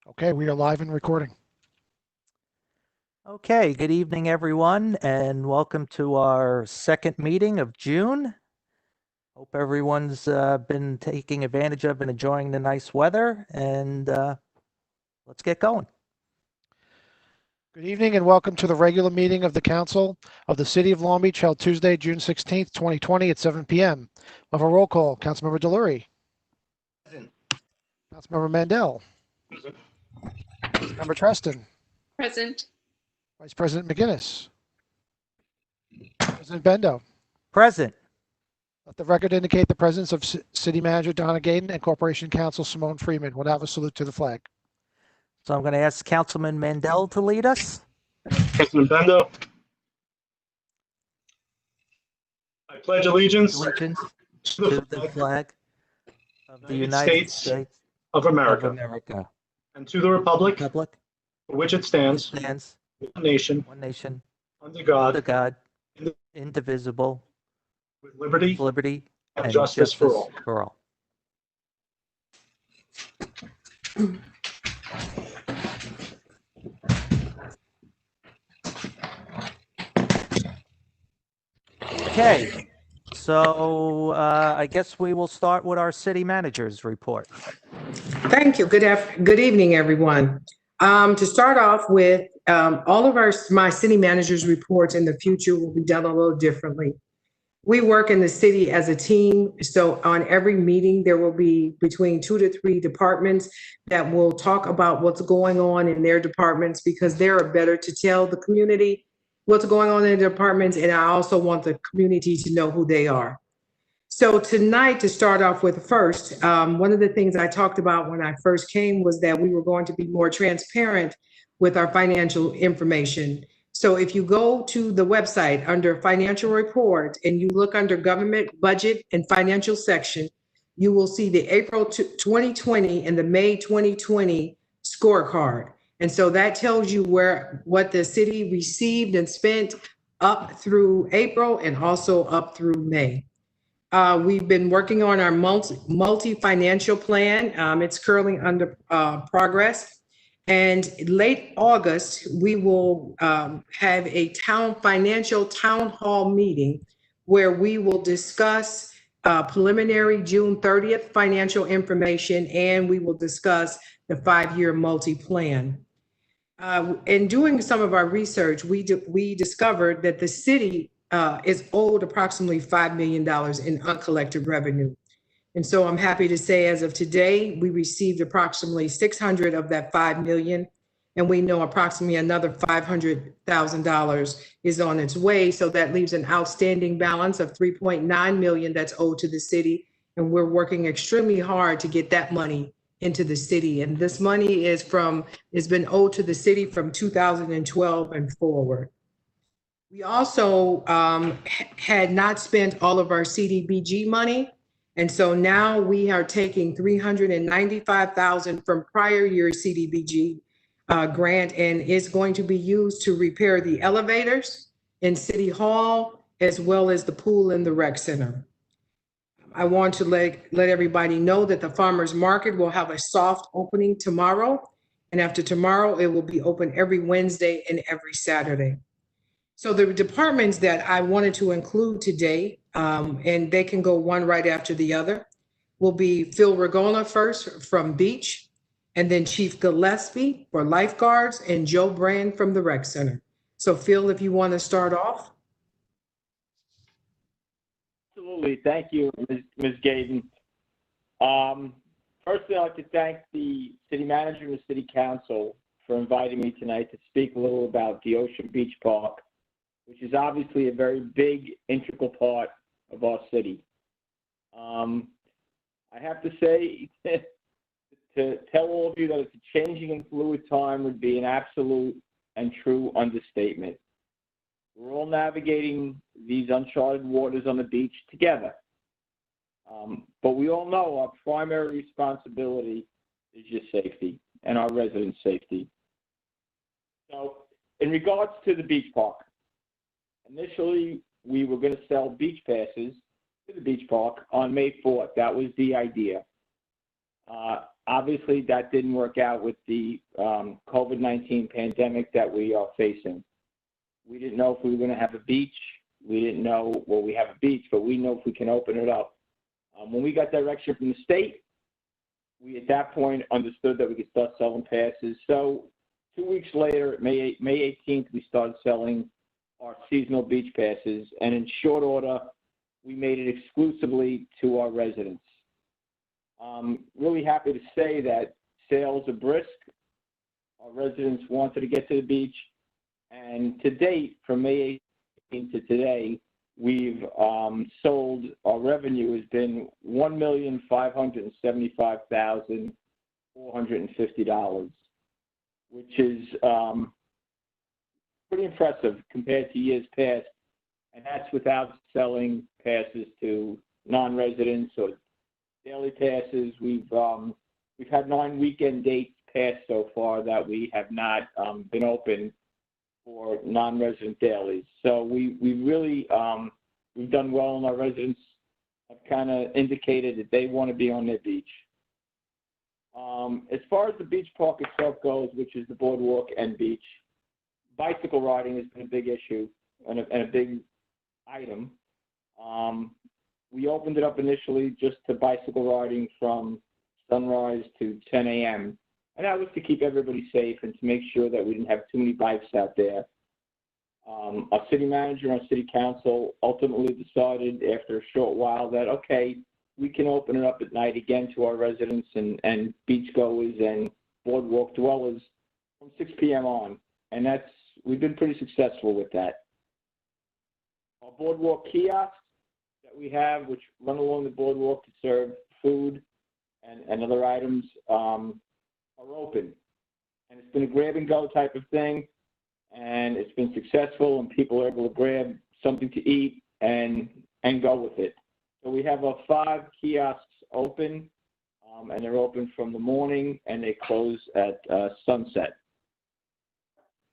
Okay, we are live and recording. Okay, good evening, everyone, and welcome to our second meeting of June. Hope everyone's been taking advantage of and enjoying the nice weather, and let's get going. Good evening and welcome to the regular meeting of the Council of the City of Long Beach held Tuesday, June 16th, 2020 at 7 p.m. We'll have a roll call. Councilmember Delury. Present. Councilmember Mandel. Present. Member Treston. Present. Vice President McGinnis. President Bendo. Present. Let the record indicate the presence of City Manager Donna Gaden and Corporation Counsel Simone Freeman. We'll have a salute to the flag. So I'm going to ask Councilman Mandel to lead us. President Bendo. I pledge allegiance Allegiance to to the flag of the United United States of of America America. and to the republic Republic for which it which stands, stands one nation, one nation, under under God, God, indivisible, with liberty with liberty and justice for all. For all. Okay, so I guess we will start with our city manager's report. Thank you. Good evening, everyone. To start off with, all of my city managers' reports in the future will be done a little differently. We work in the city as a team, so on every meeting, there will be between 2 to 3 departments that will talk about what's going on in their departments because they're better to tell the community what's going on in their departments, and I also want the community to know who they are. So tonight, to start off with first, one of the things I talked about when I first came was that we were going to be more transparent with our financial information. So if you go to the website under financial report and you look under government budget and financial section, you will see the April 2020 and the May 2020 scorecard. And so that tells you what the city received and spent up through April and also up through May. We've been working on our multi-financial plan. It's currently under progress. And late August, we will have a financial town hall meeting where we will discuss preliminary June 30th financial information, and we will discuss the 5-year multi-plan. In doing some of our research, we discovered that the city is owed approximately $5 million in uncollected revenue. And so I'm happy to say as of today, we received approximately 600 of that 5 million. And we know approximately another $500,000 is on its way. So that leaves an outstanding balance of 3.9 million that's owed to the city. And we're working extremely hard to get that money into the city. And this money has been owed to the city from 2012 and forward. We also had not spent all of our CDBG money. And so now we are taking $395,000 from prior year CDBG grant, and it's going to be used to repair the elevators in City Hall, as well as the pool in the rec center. I want to let everybody know that the farmers market will have a soft opening tomorrow. And after tomorrow, it will be open every Wednesday and every Saturday. So the departments that I wanted to include today, and they can go one right after the other, will be Phil Regona first from Beach, and then Chief Gillespie for lifeguards, and Joe Brand from the rec center. So Phil, if you want to start off. Absolutely. Thank you, Ms. Gaden. Firstly, I'd like to thank the city manager and the city council for inviting me tonight to speak a little about the Ocean Beach Park, which is obviously a very big, integral part of our city. I have to say, to tell all of you that it's a changing and fluid time would be an absolute and true understatement. We're all navigating these uncharted waters on the beach together. But we all know our primary responsibility is your safety and our residents' safety. So in regards to the beach park, initially we were going to sell beach passes to the beach park on May 4th. That was the idea. Obviously, that didn't work out with the COVID-19 pandemic that we are facing. We didn't know if we were going to have a beach. We didn't know, well, we have a beach, but we know if we can open it up. When we got direction from the state, we at that point understood that we could start selling passes. So 2 weeks later, May 18th, we started selling our seasonal beach passes. And in short order, we made it exclusively to our residents. Really happy to say that sales are brisk. Our residents wanted to get to the beach. And to date, from May 18th to today, we've sold, our revenue has been $1,575,450, which is pretty impressive compared to years past. And that's without selling passes to non-residents or daily passes. We've had 9 weekend dates passed so far that we have not been open for non-resident dailies. So we really, we've done well, and our residents have kind of indicated that they want to be on their beach. As far as the beach park itself goes, which is the boardwalk and beach, bicycle riding has been a big issue and a big item. We opened it up initially just to bicycle riding from sunrise to 10 a.m. And that was to keep everybody safe and to make sure that we didn't have too many bikes out there. Our city manager and our city council ultimately decided after a short while that, okay, we can open it up at night again to our residents and beachgoers and boardwalk dwellers from 6 p.m. on. And we've been pretty successful with that. Our boardwalk kiosks that we have, which run along the boardwalk to serve food and other items, are open. And it's been a grab and go type of thing, and it's been successful, and people are able to grab something to eat and go with it. So we have 5 kiosks open, and they're open from the morning, and they close at sunset.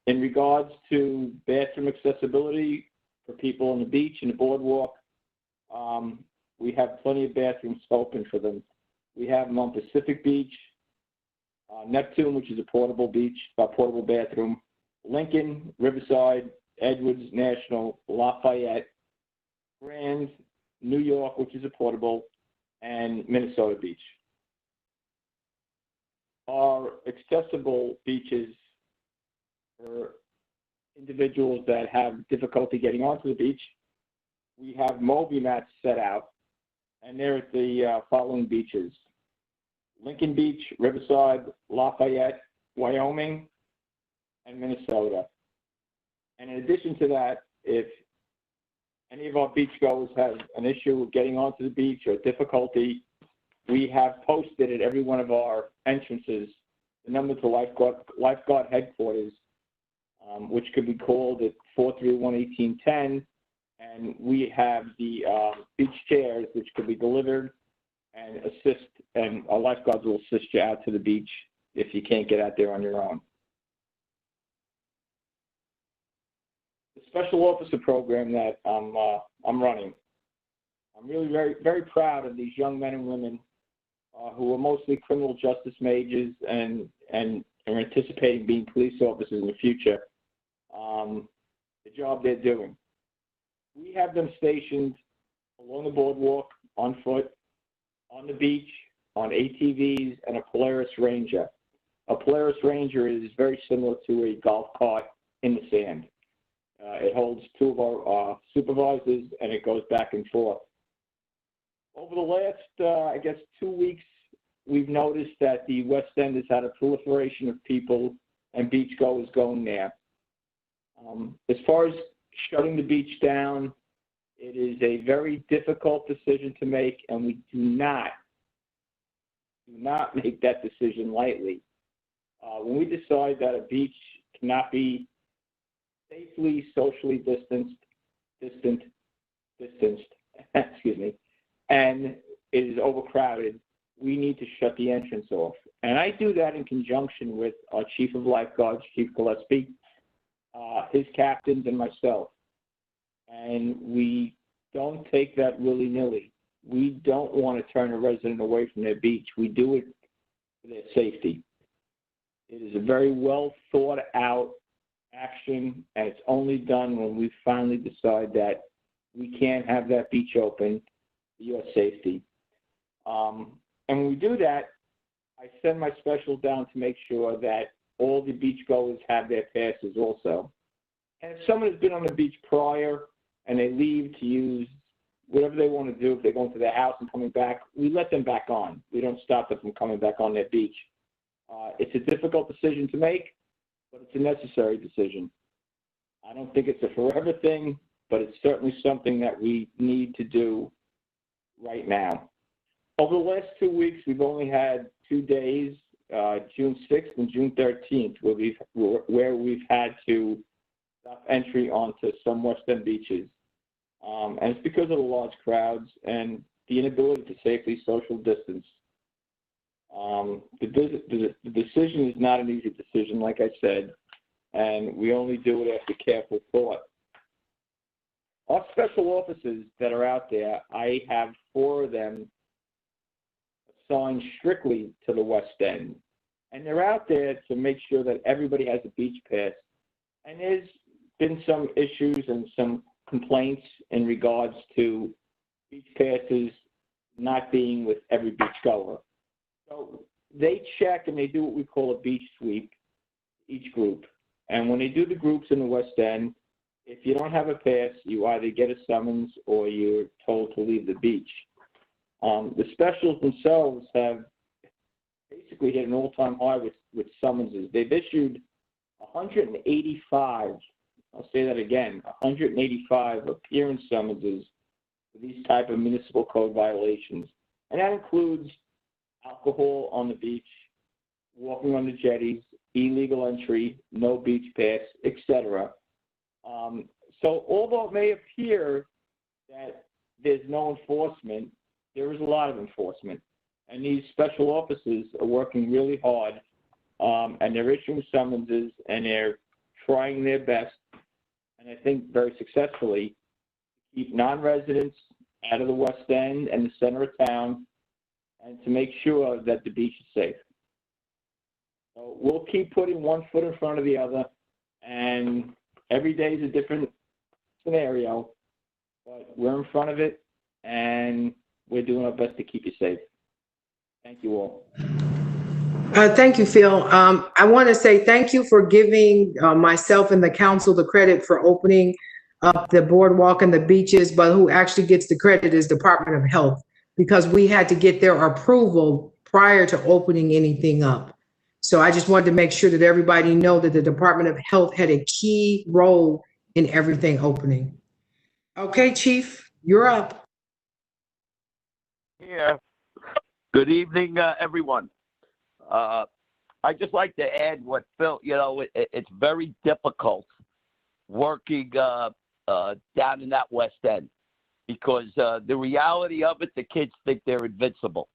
In regards to bathroom accessibility for people on the beach and the boardwalk, we have plenty of bathrooms open for them. We have them on Pacific Beach, Neptune, which is a portable beach, a portable bathroom, Lincoln, Riverside, Edwards, National, Lafayette, Grand, New York, which is a portable, and Minnesota Beach. Our accessible beaches for individuals that have difficulty getting onto the beach, we have Moby mats set out, and they're at the following beaches: Lincoln Beach, Riverside, Lafayette, Wyoming, and Minnesota. And in addition to that, if any of our beachgoers have an issue with getting onto the beach or difficulty, we have posted at every one of our entrances the number to lifeguard headquarters, which could be called at 431-1810, and we have the beach chairs, which could be delivered and assist, and our lifeguards will assist you out to the beach if you can't get out there on your own. The special officer program that I'm running, I'm really very, very proud of these young men and women who are mostly criminal justice majors and are anticipating being police officers in the future, the job they're doing. We have them stationed along the boardwalk, on foot, on the beach, on ATVs, and a Polaris Ranger. A Polaris Ranger is very similar to a golf cart in the sand. It holds 2 of our supervisors, and it goes back and forth. Over the last, I guess, 2 weeks, we've noticed that the West End has had a proliferation of people and beachgoers going there. As far as shutting the beach down, it is a very difficult decision to make, and we do not make that decision lightly. When we decide that a beach cannot be safely socially distanced, excuse me, and it is overcrowded, we need to shut the entrance off. And I do that in conjunction with our Chief of Lifeguards, Chief Gillespie, his captains, and myself. And we don't take that willy-nilly. We don't want to turn a resident away from their beach. We do it for their safety. It is a very well thought out action, and it's only done when we finally decide that we can't have that beach open for your safety. And when we do that, I send my specials down to make sure that all the beachgoers have their passes also. And if someone has been on the beach prior and they leave to use whatever they want to do, if they're going to their house and coming back, we let them back on. We don't stop them from coming back on their beach. It's a difficult decision to make, but it's a necessary decision. I don't think it's a forever thing, but it's certainly something that we need to do right now. Over the last 2 weeks, we've only had 2 days, June 6th and June 13th, where we've had to stop entry onto some West End beaches. And it's because of the large crowds and the inability to safely social distance. The decision is not an easy decision, like I said, and we only do it after careful thought. Our special officers that are out there, I have 4 of them assigned strictly to the West End. And they're out there to make sure that everybody has a beach pass. And there's been some issues and some complaints in regards to beach passes not being with every beachgoer. So they check and they do what we call a beach sweep, each group. And when they do the groups in the West End, if you don't have a pass, you either get a summons or you're told to leave the beach. The specials themselves have basically hit an all-time high with summonses. They've issued 185, I'll say that again, 185 appearance summonses for these type of municipal code violations. And that includes alcohol on the beach, walking on the jetties, illegal entry, no beach pass, etc. So although it may appear that there's no enforcement, there is a lot of enforcement. And these special officers are working really hard, and they're issuing summonses, and they're trying their best, and I think very successfully, to keep non-residents out of the West End and the center of town, and to make sure that the beach is safe. So we'll keep putting one foot in front of the other, and every day is a different scenario, but we're in front of it, and we're doing our best to keep you safe. Thank you all. Thank you, Phil. I want to say thank you for giving myself and the council the credit for opening up the boardwalk and the beaches, but who actually gets the credit is Department of Health, because we had to get their approval prior to opening anything up. So I just wanted to make sure that everybody know that the Department of Health had a key role in everything opening. Okay, Chief, you're up. Yeah. Good evening, everyone. I'd just like to add what Phil, it's very difficult working down in that West End, because the reality of it, the kids think they're invincible.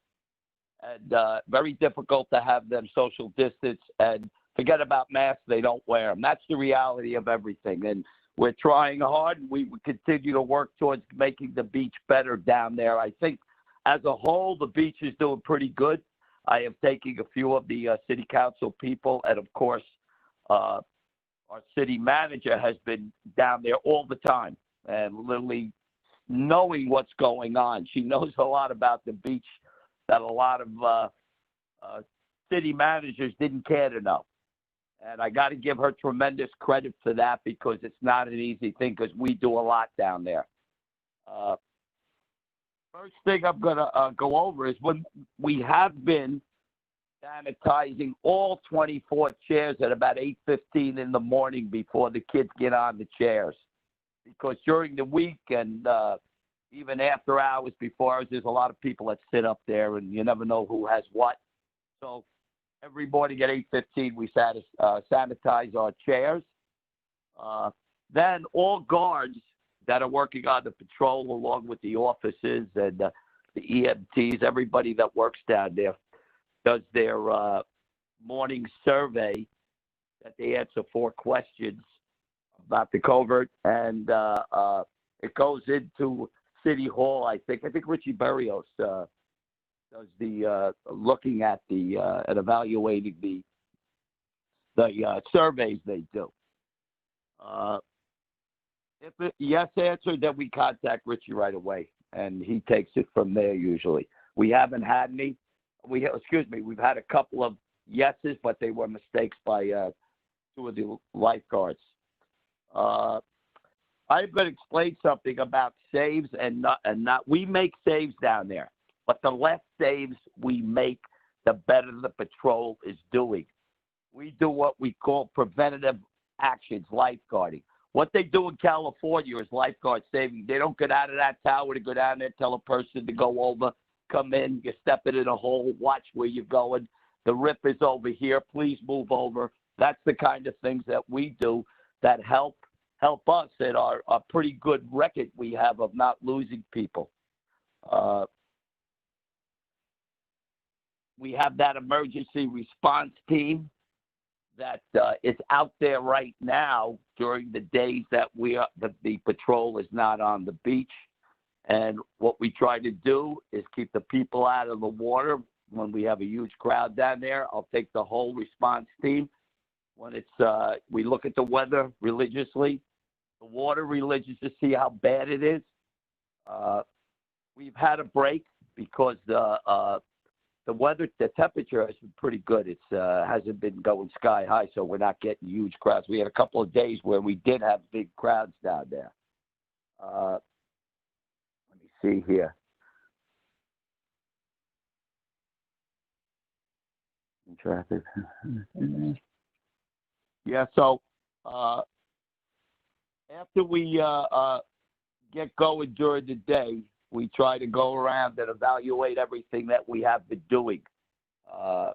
And very difficult to have them social distance, and forget about masks, they don't wear them. That's the reality of everything. And we're trying hard. We continue to work towards making the beach better down there. I think as a whole, the beach is doing pretty good. I am taking a few of the city council people, and of course, our city manager has been down there all the time and literally knowing what's going on. She knows a lot about the beach that a lot of city managers didn't care to know. And I got to give her tremendous credit for that, because it's not an easy thing, because we do a lot down there. First thing I'm going to go over is when we have been sanitizing all 24 chairs at about 8:15 in the morning before the kids get on the chairs. Because during the week and even after hours, before hours, there's a lot of people that sit up there, and you never know who has what. So every morning at 8:15, we sanitize our chairs. Then all guards that are working on the patrol, along with the officers and the EMTs, everybody that works down there, does their morning survey that they answer 4 questions about the covert, and it goes into City Hall. I think Richie Berrios does does the looking at the and evaluating the surveys they do. If it, yes answer, then we contact Richie right away, and he takes it from there usually. We haven't had any. We've had a couple of yeses, but they were mistakes by two of the lifeguards. I'm going to explain something about saves and not. We make saves down there, but the less saves we make, the better the patrol is doing. We do what we call preventative actions, lifeguarding. What they do in California is lifeguard saving. They don't get out of that tower to go down there, tell a person to go over, come in, you're stepping in a hole, watch where you're going. The rip is over here, please move over. That's the kind of things that we do that help us in our pretty good record we have of not losing people. We have that emergency response team that is out there right now during the days that the patrol is not on the beach. And what we try to do is keep the people out of the water. When we have a huge crowd down there, I'll take the whole response team. When it's we look at the weather religiously, the water religious to see how bad it is. We've had a break because the weather, the temperature has been pretty good. It's hasn't been going sky high, so we're not getting huge crowds. We had a couple of days where we did have big crowds down there. Let me see here. Traffic. Yeah, so after we get going during the day, we try to go around and evaluate everything that we have been doing. I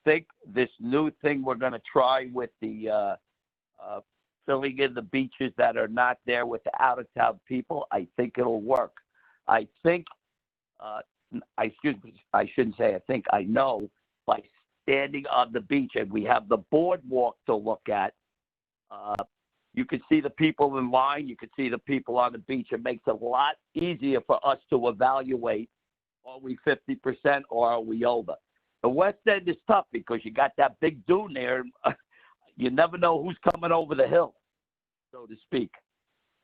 think this new thing we're going to try with the filling in the beaches that are not there with the out-of-town people, I think it'll work. I think, I shouldn't say I think, I know, by standing on the beach and we have the boardwalk to look at, you can see the people in line. You can see the people on the beach. It makes it a lot easier for us to evaluate, are we 50% or are we over? The West End is tough because you got that big dune there. You never know who's coming over the hill, so to speak.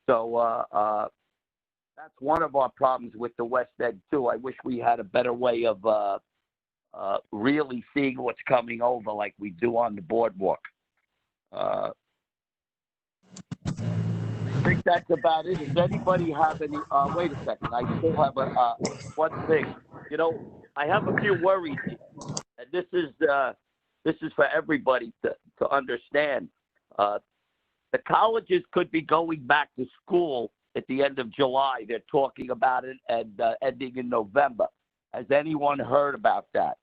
So that's one of our problems with the West End, too. I wish we had a better way of really seeing what's coming over like we do on the boardwalk. I think that's about it. Does anybody have any? Wait a second. I still have one thing. You know, I have a few worries, and this is for everybody to understand. The colleges could be going back to school at the end of July. They're talking about it and ending in November. Has anyone heard about that?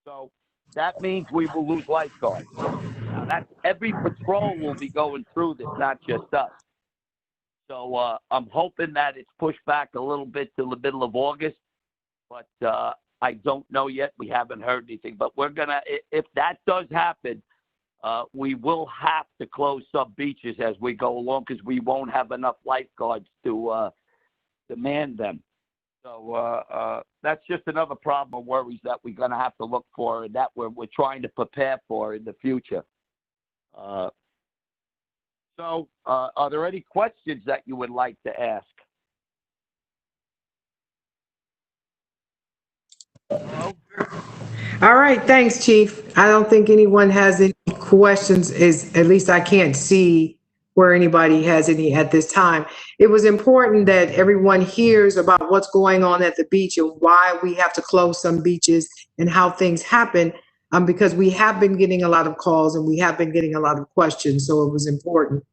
So that means we will lose lifeguards. Now, that's every patrol will be going through this, not just us. So I'm hoping that it's pushed back a little bit to the middle of August, but I don't know yet. We haven't heard anything, but we're gonna. If that does happen, we will have to close some beaches as we go along because we won't have enough lifeguards to man them. So that's just another problem or worries that we're going to have to look for and that we're trying to prepare for in the future. So are there any questions that you would like to ask? Hello? All right, thanks, Chief. I don't think anyone has any questions, at least I can't see where anybody has any at this time. It was important that everyone hears about what's going on at the beach and why we have to close some beaches and how things happen, because we have been getting a lot of calls and we have been getting a lot of questions. So it was important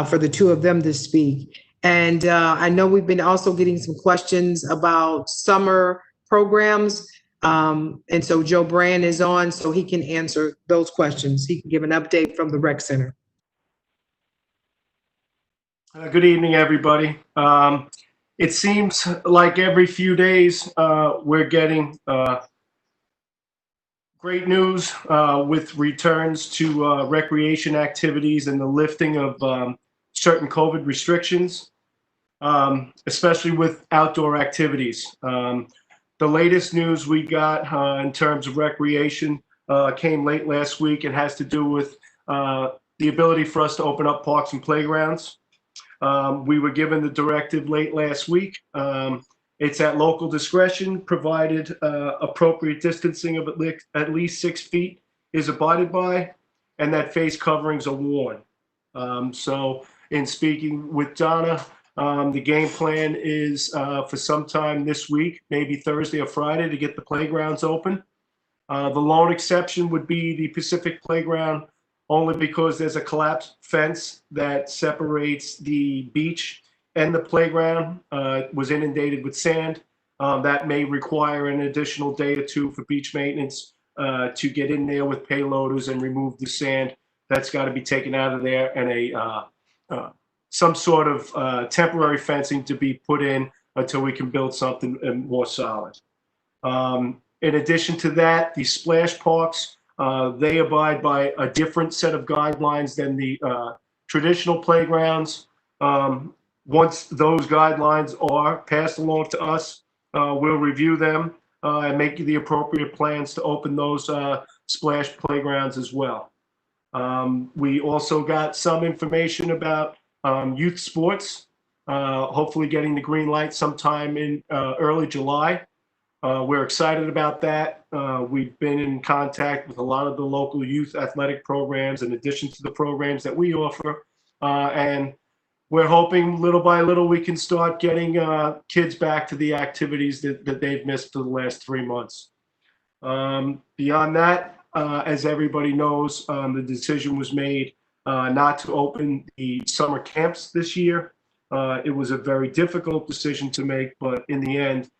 for the two of them to speak. And I know we've been also getting some questions about summer programs. And so Joe Brand is on, so he can answer those questions. He can give an update from the rec center. Good evening, everybody. It seems like every few days we're getting great news with returns to recreation activities and the lifting of certain COVID restrictions. especially with outdoor activities. The latest news we got in terms of recreation came late last week. It has to do with the ability for us to open up parks and playgrounds. We were given the directive late last week. It's at local discretion, provided appropriate distancing of at least 6 feet is abided by, and that face coverings are worn. So in speaking with Donna, the game plan is for sometime this week, maybe Thursday or Friday, to get the playgrounds open. The lone exception would be the Pacific Playground, only because there's a collapsed fence that separates the beach and the playground. It was inundated with sand. That may require an additional day or two for beach maintenance to get in there with payloaders and remove the sand. That's got to be taken out of there, and some sort of temporary fencing to be put in until we can build something more solid. In addition to that, the splash parks, they abide by a different set of guidelines than the traditional playgrounds. Once those guidelines are passed along to us, we'll review them and make the appropriate plans to open those splash playgrounds as well. We also got some information about youth sports, hopefully getting the green light sometime in early July. We're excited about that. We've been in contact with a lot of the local youth athletic programs in addition to the programs that we offer. And we're hoping little by little we can start getting kids back to the activities that they've missed for the last 3 months. Beyond that, as everybody knows, the decision was made not to open the summer camps this year. It was a very difficult decision to make, but in the end,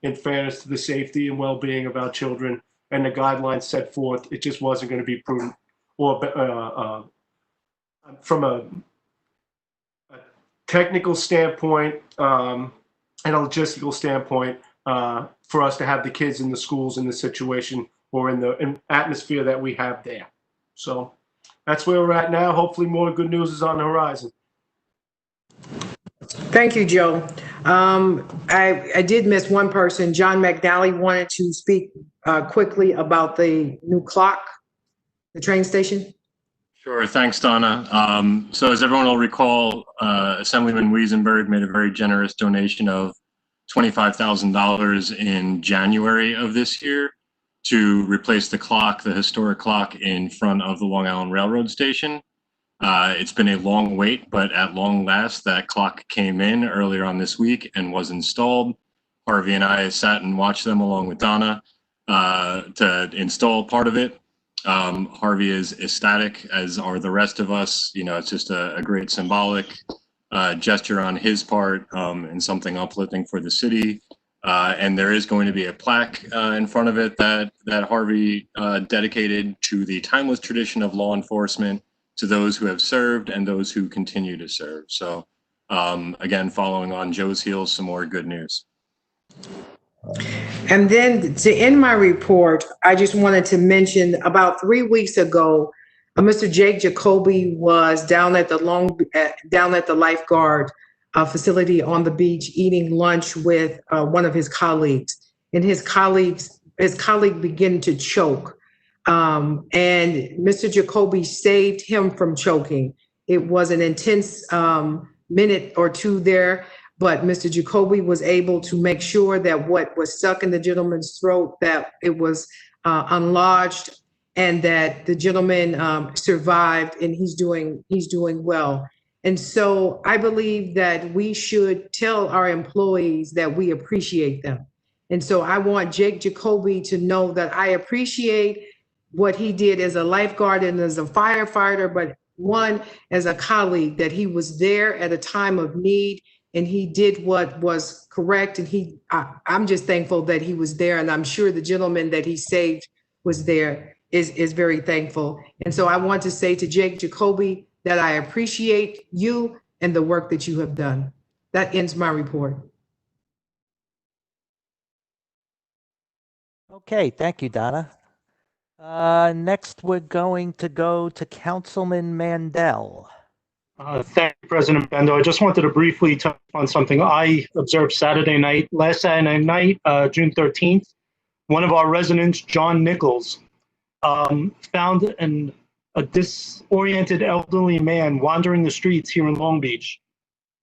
in fairness to the safety and well-being of our children and the guidelines set forth, it just wasn't going to be prudent or from a technical standpoint and a logistical standpoint for us to have the kids in the schools in the situation or in the atmosphere that we have there. So that's where we're at now. Hopefully more good news is on the horizon. Thank you, Joe. I did miss one person. John McNally wanted to speak quickly about the new clock, the train station. Sure. Thanks, Donna. So as everyone will recall, Assemblyman Wiesenberg made a very generous donation of $25,000 in January of this year to replace the clock, the historic clock in front of the Long Island Railroad Station. It's been a long wait, but at long last, that clock came in earlier on this week and was installed. Harvey and I sat and watched them along with Donna to install part of it. Harvey is ecstatic, as are the rest of us. You know, it's just a great symbolic gesture on his part and something uplifting for the city. And there is going to be a plaque in front of it that Harvey dedicated to the timeless tradition of law enforcement, to those who have served and those who continue to serve. So again, following on Joe's heels, some more good news. And then to end my report, I just wanted to mention about 3 weeks ago, Mr. Jake Jacoby was down at the lifeguard facility on the beach eating lunch with one of his colleagues, and his colleague began to choke. And Mr. Jacoby saved him from choking. It was an intense minute or two there, but Mr. Jacoby was able to make sure that what was stuck in the gentleman's throat, that it was unlodged, and that the gentleman survived, and he's doing well. And so I believe that we should tell our employees that we appreciate them. And so I want Jake Jacoby to know that I appreciate what he did as a lifeguard and as a firefighter, but one, as a colleague, that he was there at a time of need and he did what was correct. And I'm just thankful that he was there. And I'm sure the gentleman that he saved was there, is very thankful. And so I want to say to Jake Jacoby that I appreciate you and the work that you have done. That ends my report. Okay, thank you, Donna. Next, we're going to go to Councilman Mandel. Thank you, President Bendo. I just wanted to briefly touch on something I observed last Saturday night, June 13th. One of our residents, John Nichols, found a disoriented elderly man wandering the streets here in Long Beach.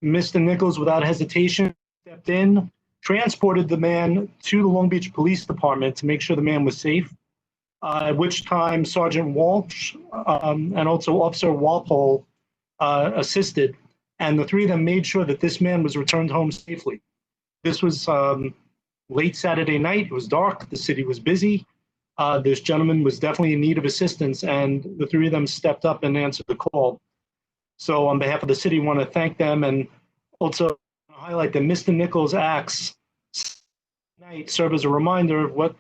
Mr. Nichols, without hesitation, stepped in, transported the man to the Long Beach Police Department to make sure the man was safe. At which time Sergeant Walsh and also Officer Walpole assisted, and the three of them made sure that this man was returned home safely. This was late Saturday night. It was dark. The city was busy. This gentleman was definitely in need of assistance, and the three of them stepped up and answered the call. So on behalf of the city, I want to thank them, and also highlight that Mr. Nichols' acts tonight serve as a reminder of what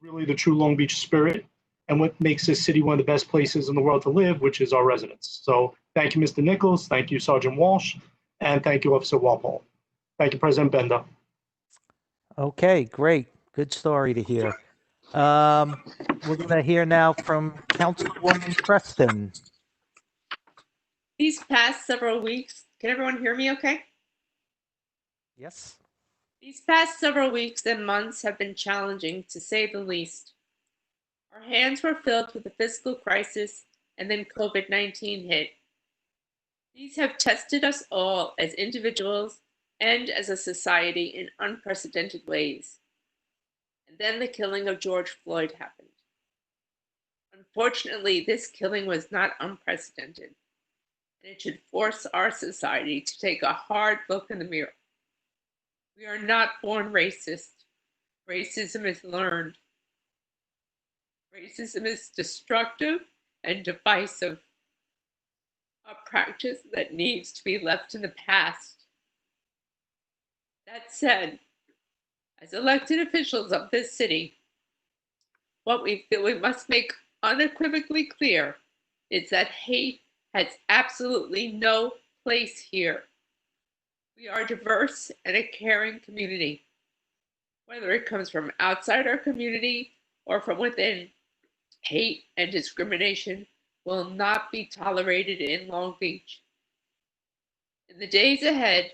really the true Long Beach spirit and what makes this city one of the best places in the world to live, which is our residents. So thank you, Mr. Nichols. Thank you, Sergeant Walsh. And thank you, Officer Walpole. Thank you, President Bendo. Okay, great. Good story to hear. We're going to hear now from Councilwoman Preston. These past several weeks, can everyone hear me okay? Yes. These past several weeks and months have been challenging, to say the least. Our hands were filled with the fiscal crisis, and then COVID-19 hit. These have tested us all as individuals and as a society in unprecedented ways. And then the killing of George Floyd happened. Unfortunately, this killing was not unprecedented, and it should force our society to take a hard look in the mirror. We are not born racist. Racism is learned. Racism is destructive and divisive, a practice that needs to be left in the past. That said, as elected officials of this city, what we feel we must make unequivocally clear is that hate has absolutely no place here. We are diverse and a caring community. Whether it comes from outside our community or from within, hate and discrimination will not be tolerated in Long Beach. In the days ahead,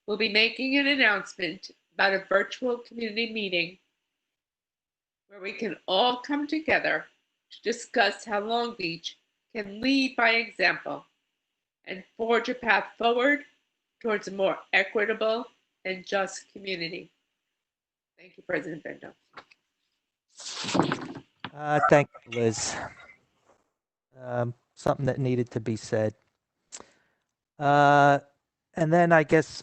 we'll be making an announcement about a virtual community meeting where we can all come together to discuss how Long Beach can lead by example and forge a path forward towards a more equitable and just community. Thank you, President Bendo. Thank you, Liz. Something that needed to be said. And then I guess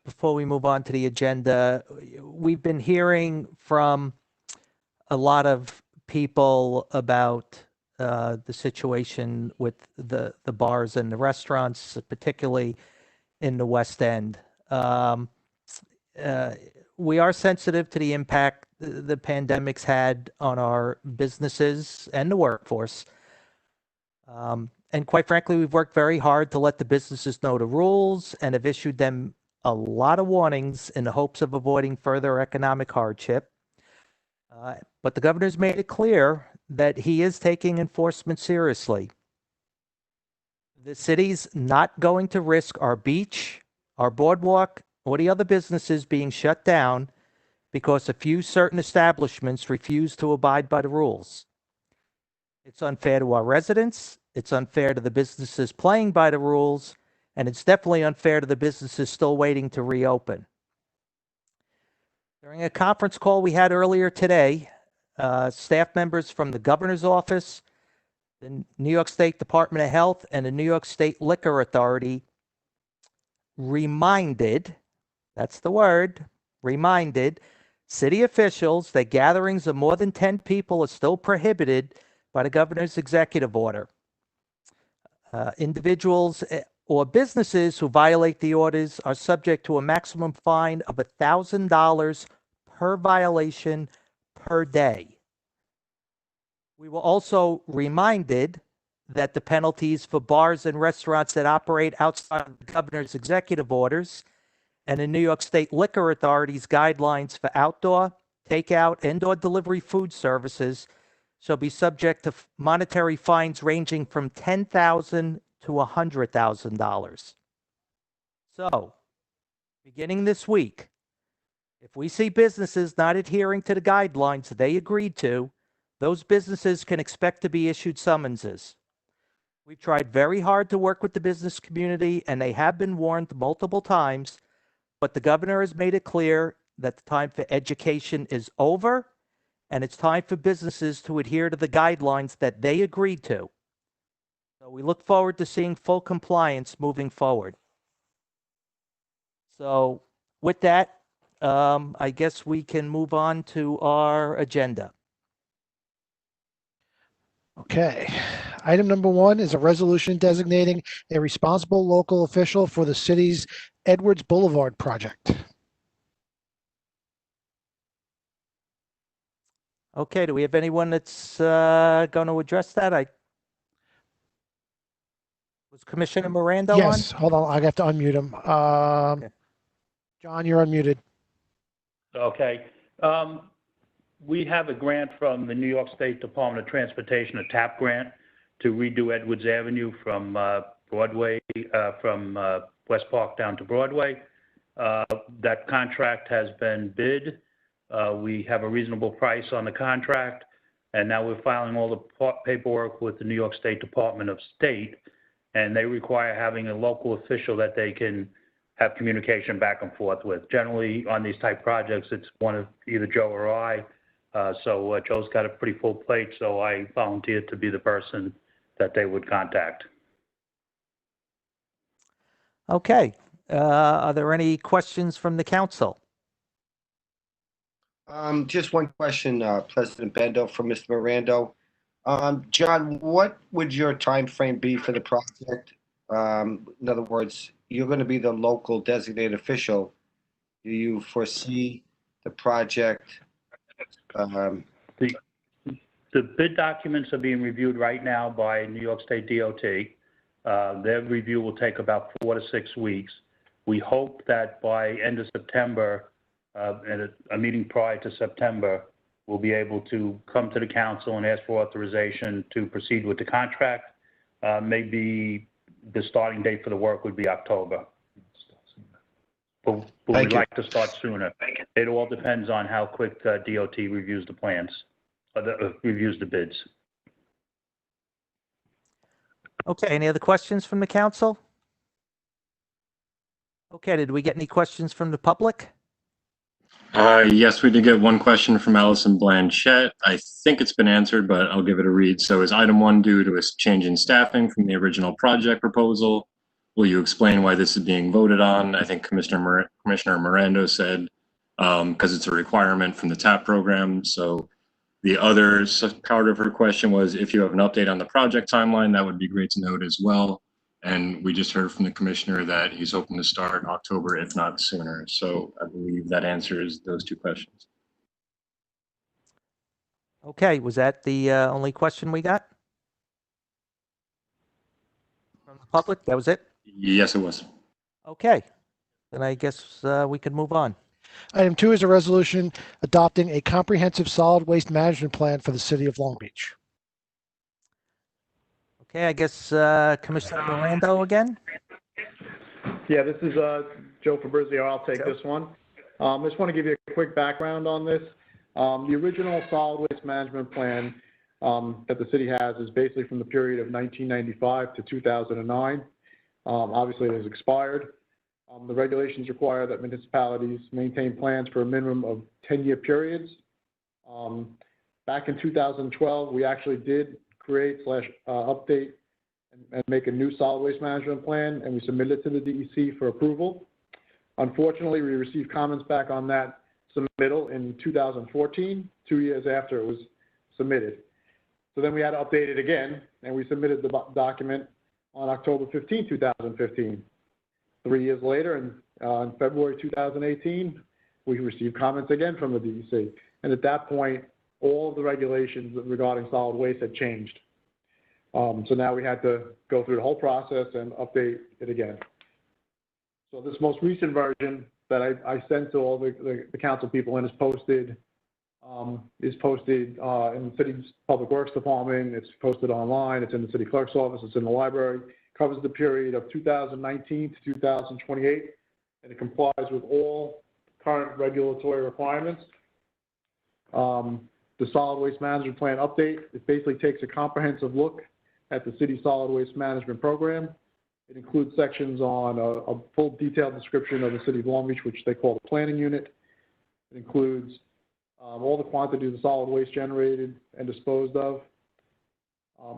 before we move on to the agenda, we've been hearing from a lot of people about the situation with the bars and the restaurants, particularly in the West End. We are sensitive to the impact the pandemic's had on our businesses and the workforce. And quite frankly, we've worked very hard to let the businesses know the rules and have issued them a lot of warnings in the hopes of avoiding further economic hardship. But the governor's made it clear that he is taking enforcement seriously. The city's not going to risk our beach, our boardwalk, or the other businesses being shut down because a few certain establishments refuse to abide by the rules. It's unfair to our residents, it's unfair to the businesses playing by the rules, and it's definitely unfair to the businesses still waiting to reopen. During a conference call we had earlier today, staff members from the governor's office, the New York State Department of Health, and the New York State Liquor Authority reminded, that's the word, reminded city officials that gatherings of more than 10 people are still prohibited by the governor's executive order. Individuals or businesses who violate the orders are subject to a maximum fine of $1,000 per violation per day. We were also reminded that the penalties for bars and restaurants that operate outside of the governor's executive orders and the New York State Liquor Authority's guidelines for outdoor, takeout, and/or delivery food services shall be subject to monetary fines ranging from $10,000 to $100,000. So, beginning this week, if we see businesses not adhering to the guidelines they agreed to, those businesses can expect to be issued summonses. We've tried very hard to work with the business community, and they have been warned multiple times, but the governor has made it clear that the time for education is over, and it's time for businesses to adhere to the guidelines that they agreed to. So we look forward to seeing full compliance moving forward. So with that, I guess we can move on to our agenda. Okay. Item number 1 is a resolution designating a responsible local official for the city's Edwards Boulevard project. Okay, do we have anyone that's going to address that? Was Commissioner Miranda on? Yes, hold on. I have to unmute him. Okay. John, you're unmuted. Okay. We have a grant from the New York State Department of Transportation, a TAP grant, to redo Edwards Avenue from Broadway, from West Park down to Broadway. That contract has been bid. We have a reasonable price on the contract, and now we're filing all the paperwork with the New York State Department of State, and they require having a local official that they can have communication back and forth with. Generally, on these type projects, it's one of either Joe or I. So Joe's got a pretty full plate, so I volunteered to be the person that they would contact. Okay. Are there any questions from the council? Just one question, President Bendo, for Mr. Miranda. John, what would your time frame be for the project? In other words, you're going to be the local designated official. Do you foresee the project? The bid documents are being reviewed right now by New York State DOT. Their review will take about 4 to 6 weeks. We hope that by end of September, at a meeting prior to September, we'll be able to come to the council and ask for authorization to proceed with the contract. Maybe the starting date for the work would be October. But we'd like to start sooner. It all depends on how quick DOT reviews the plans, reviews the bids. Okay, any other questions from the council? Okay, did we get any questions from the public? Yes, we did get one question from Allison Blanchette. I think it's been answered, but I'll give it a read. So is item 1 due to a change in staffing from the original project proposal? Will you explain why this is being voted on? I think Commissioner Miranda said because it's a requirement from the TAP program. So the other part of her question was if you have an update on the project timeline, that would be great to note as well. And we just heard from the commissioner that he's hoping to start in October, if not sooner. So I believe that answers those 2 questions. Okay, was that the only question we got from the public? That was it? Yes, it was. Okay, then I guess we can move on. Item 2 is a resolution adopting a comprehensive solid waste management plan for the city of Long Beach. Okay, I guess Commissioner Miranda again? Yeah, this is Joe Fabrizio. I'll take this one. I just want to give you a quick background on this. The original solid waste management plan that the city has is basically from the period of 1995 to 2009. Obviously, it has expired. The regulations require that municipalities maintain plans for a minimum of 10-year periods. Back in 2012, we actually did create / update and make a new solid waste management plan, and we submitted it to the DEC for approval. Unfortunately, we received comments back on that submittal in 2014, 2 years after it was submitted. So then we had to update it again, and we submitted the document on October 15, 2015. 3 years later, in February 2018, we received comments again from the DEC. And at that point, all of the regulations regarding solid waste had changed. So now we had to go through the whole process and update it again. So this most recent version that I sent to all the council people and is posted in the city's public works department. It's posted online. It's in the city clerk's office. It's in the library. covers the period of 2019 to 2028, and it complies with all current regulatory requirements. The solid waste management plan update, it basically takes a comprehensive look at the city solid waste management program. It includes sections on a full detailed description of the city of Long Beach, which they call the planning unit. It includes all the quantities of solid waste generated and disposed of,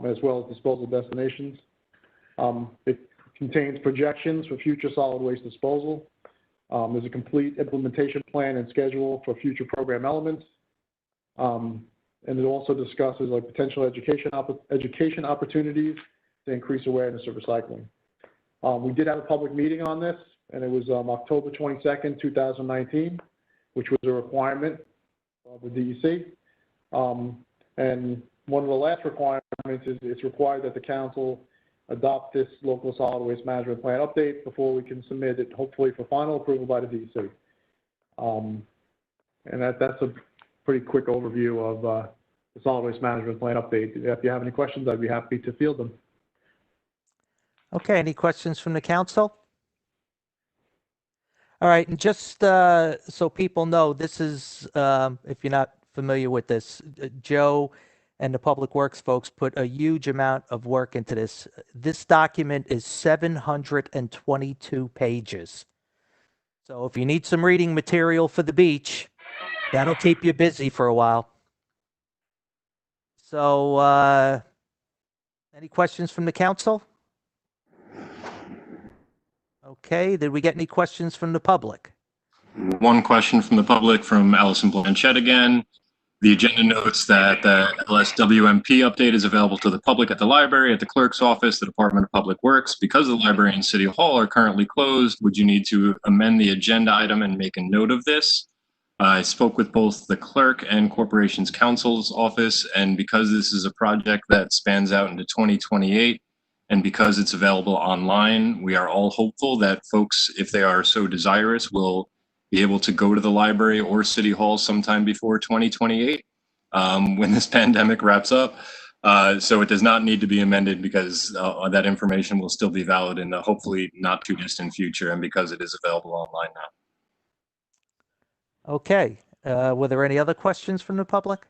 as well as disposal destinations. It contains projections for future solid waste disposal. There's a complete implementation plan and schedule for future program elements. And it also discusses like potential education opportunities to increase awareness of recycling. We did have a public meeting on this, and it was October 22nd, 2019, which was a requirement of the DEC. And one of the last requirements is it's required that the council adopt this local solid waste management plan update before we can submit it, hopefully for final approval by the DEC. And that's a pretty quick overview of the solid waste management plan update. If you have any questions, I'd be happy to field them. Okay, any questions from the council? All right, and just so people know, this is, if you're not familiar with this, Joe and the Public Works folks put a huge amount of work into this. This document is 722 pages. So if you need some reading material for the beach, that'll keep you busy for a while. So, any questions from the council? Okay, did we get any questions from the public? One question from the public from Allison Blanchette again. The agenda notes that the LSWMP update is available to the public at the library, at the clerk's office, the Department of Public Works. Because the library and City Hall are currently closed, would you need to amend the agenda item and make a note of this? I spoke with both the clerk and Corporations Counsel's office, and because this is a project that spans out into 2028, and because it's available online, we are all hopeful that folks, if they are so desirous, will be able to go to the library or City Hall sometime before 2028 when this pandemic wraps up. So it does not need to be amended because that information will still be valid in the hopefully not too distant future, and because it is available online now. Okay, were there any other questions from the public?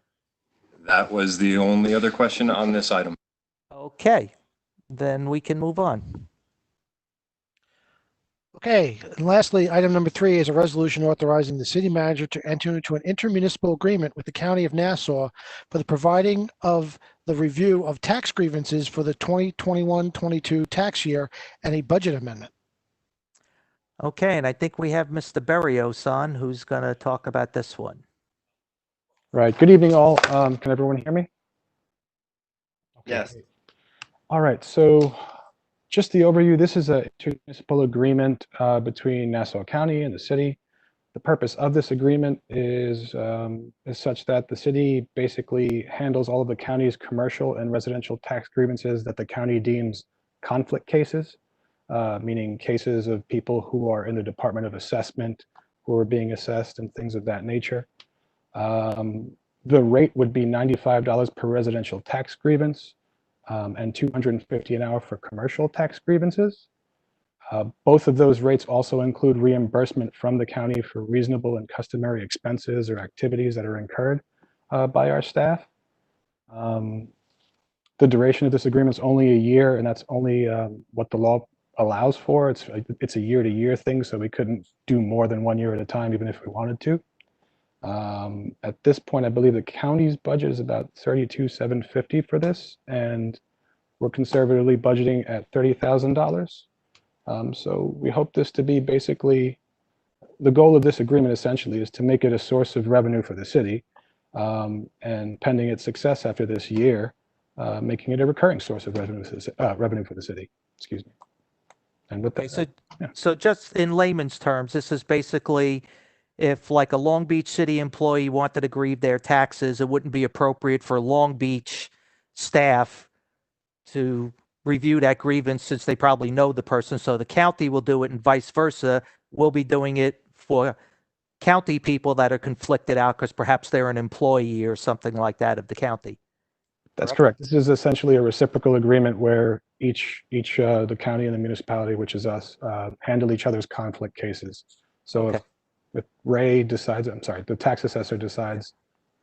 That was the only other question on this item. Okay, then we can move on. Okay, and lastly, item number 3 is a resolution authorizing the city manager to enter into an intermunicipal agreement with the County of Nassau for the providing of the review of tax grievances for the 2021-22 tax year and a budget amendment. Okay, and I think we have Mr. Berrios on, who's going to talk about this one. Right. Good evening, all. Can everyone hear me? Okay. Yes. All right. So just the overview. This is a municipal agreement between Nassau County and the city. The purpose of this agreement is such that the city basically handles all of the county's commercial and residential tax grievances that the county deems conflict cases, meaning cases of people who are in the Department of Assessment, who are being assessed and things of that nature. The rate would be $95 per residential tax grievance and $250 an hour for commercial tax grievances. Both of those rates also include reimbursement from the county for reasonable and customary expenses or activities that are incurred by our staff. The duration of this agreement is only a year, and that's only what the law allows for. It's a year-to-year thing, so we couldn't do more than 1 year at a time, even if we wanted to. At this point, I believe the county's budget is about $32,750 for this, and we're conservatively budgeting at $30,000. So we hope this to be basically, the goal of this agreement essentially is to make it a source of revenue for the city, and pending its success after this year, making it a recurring source of revenue for the city. Excuse me. And with that, Okay, so just in layman's terms, this is basically if like a Long Beach city employee wanted to grieve their taxes, it wouldn't be appropriate for Long Beach staff to review that grievance since they probably know the person. So the county will do it and vice versa. We'll be doing it for county people that are conflicted out because perhaps they're an employee or something like that of the county. That's correct. This is essentially a reciprocal agreement where each the county and the municipality, which is us, handle each other's conflict cases. So Okay. if Ray decides, I'm sorry, the tax assessor decides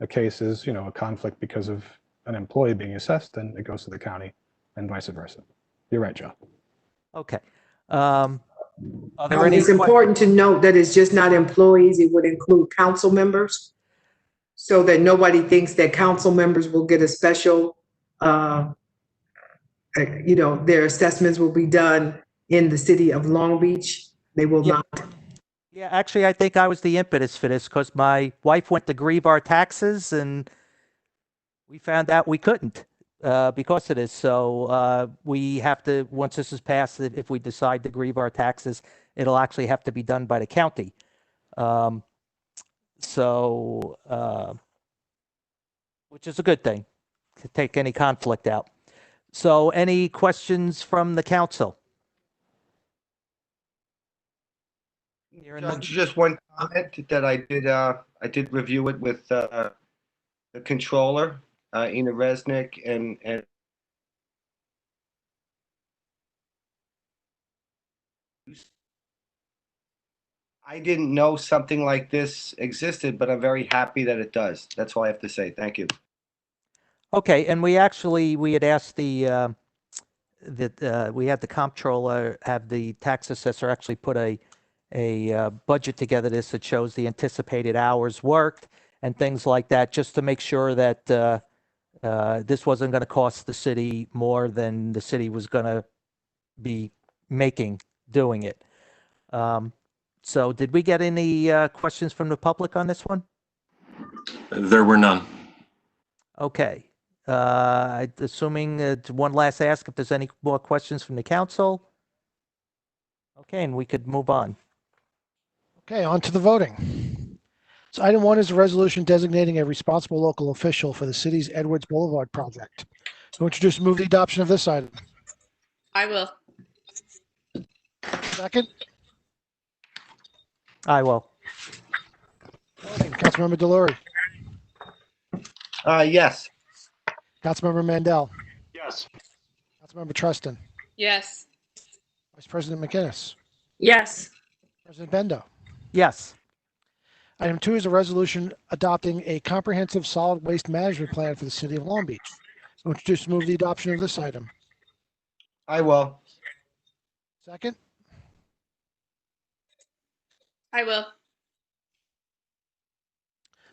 a case is, a conflict because of an employee being assessed, then it goes to the county and vice versa. You're right, Joe. Okay. Are there any? It's important to note that it's just not employees, it would include council members, so that nobody thinks that council members will get a special, their assessments will be done in the city of Long Beach. They will Yeah. not. Yeah, actually, I think I was the impetus for this because my wife went to grieve our taxes and we found out we couldn't because of this. So we have to, once this is passed, if we decide to grieve our taxes, it'll actually have to be done by the county. Which is a good thing to take any conflict out. So any questions from the council? Just one comment that I did review it with the controller, Ina Resnick, and I didn't know something like this existed, but I'm very happy that it does. That's all I have to say. Thank you. Okay, and we had asked we had the comptroller have the tax assessor actually put a budget together that shows the anticipated hours worked and things like that, just to make sure that this wasn't going to cost the city more than the city was going to be making doing it. So did we get any questions from the public on this one? There were none. Okay. Assuming one last ask if there's any more questions from the council. Okay, and we could move on. Okay, on to the voting. So item 1 is a resolution designating a responsible local official for the city's Edwards Boulevard project. To introduce and move the adoption of this item. I will. Second, I will. Councilmember Delory, Yes. Councilmember Mandel, Yes. Councilmember Treston, Yes. Vice President McGinnis, Yes. President Bendo. Yes. Item 2 is a resolution adopting a comprehensive solid waste management plan for the city of Long Beach. So introduce and move the adoption of this item. I will. Second, I will.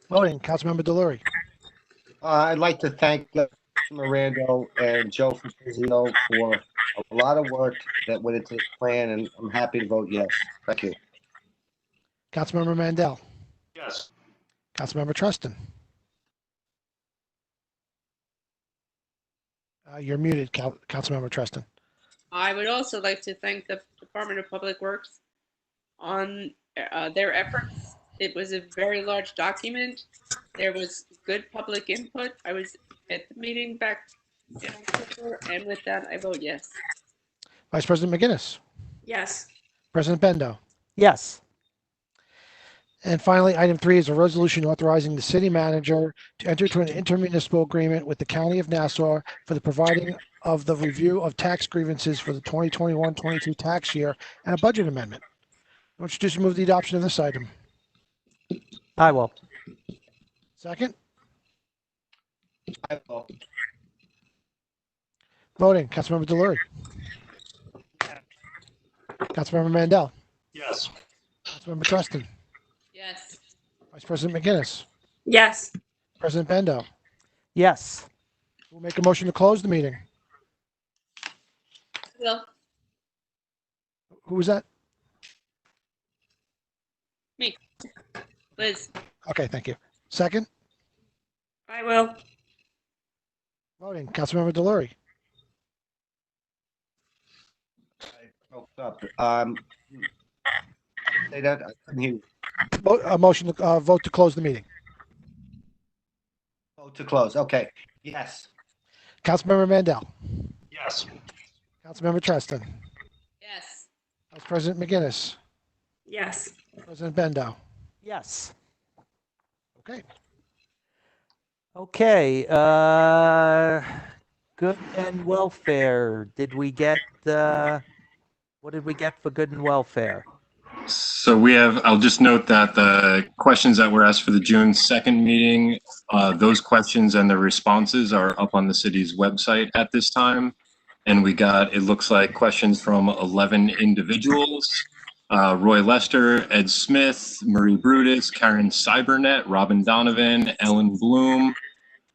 voting, Councilmember Delory, I'd like to thank Miranda and Joe Fabrizio for a lot of work that went into this plan, and I'm happy to vote yes. Thank you. Councilmember Mandel, Yes. Councilmember Treston. You're muted, Councilmember Treston. I would also like to thank the Department of Public Works on their efforts. It was a very large document. There was good public input. I was at the meeting back in October, and with that, I vote yes. Vice President McGinnis, Yes. President Bendo. Yes. And finally, item 3 is a resolution authorizing the city manager to enter into an intermunicipal agreement with the County of Nassau for the providing of the review of tax grievances for the 2021-22 tax year and a budget amendment. I introduce and move the adoption of this item. I will. Second, I will. voting, Councilmember Delory, Councilmember Mandel, Yes. Councilmember Treston, Yes. Vice President McGinnis, Yes. President Bendo. Yes. We'll make a motion to close the meeting. Will. Who was that? Me. Liz. Okay, thank you. Second, I will. voting, Councilmember Delory, I broke up. Say that. I couldn't hear you. a motion to vote to close the meeting. Vote to close. Okay. Yes. Councilmember Mandel, Yes. Councilmember Treston, Yes. Vice President McGinnis, Yes. President Bendo. Yes. Okay. Okay, good and welfare. Did we get, what did we get for good and welfare? So I'll just note that the questions that were asked for the June 2nd meeting, those questions and the responses are up on the city's website at this time. And we got, it looks like, questions from 11 individuals. Roy Lester, Ed Smith, Marie Brutus, Karen Cybernet, Robin Donovan, Ellen Bloom,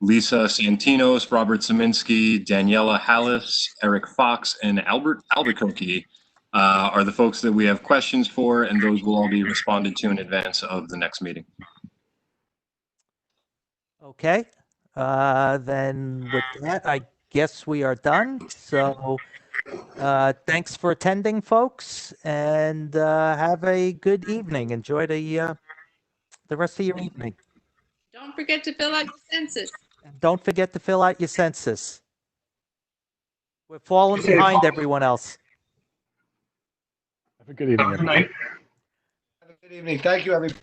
Lisa Santinos, Robert Zeminski, Daniela Hallis, Eric Fox, and Albert Albuquerque are the folks that we have questions for, and those will all be responded to in advance of the next meeting. Okay, then with that, I guess we are done. So thanks for attending, folks, and have a good evening. Enjoy the rest of your evening. Don't forget to fill out your census. And don't forget to fill out your census. We're falling behind everyone else. Have a good evening. Have a good evening. Thank you, everybody.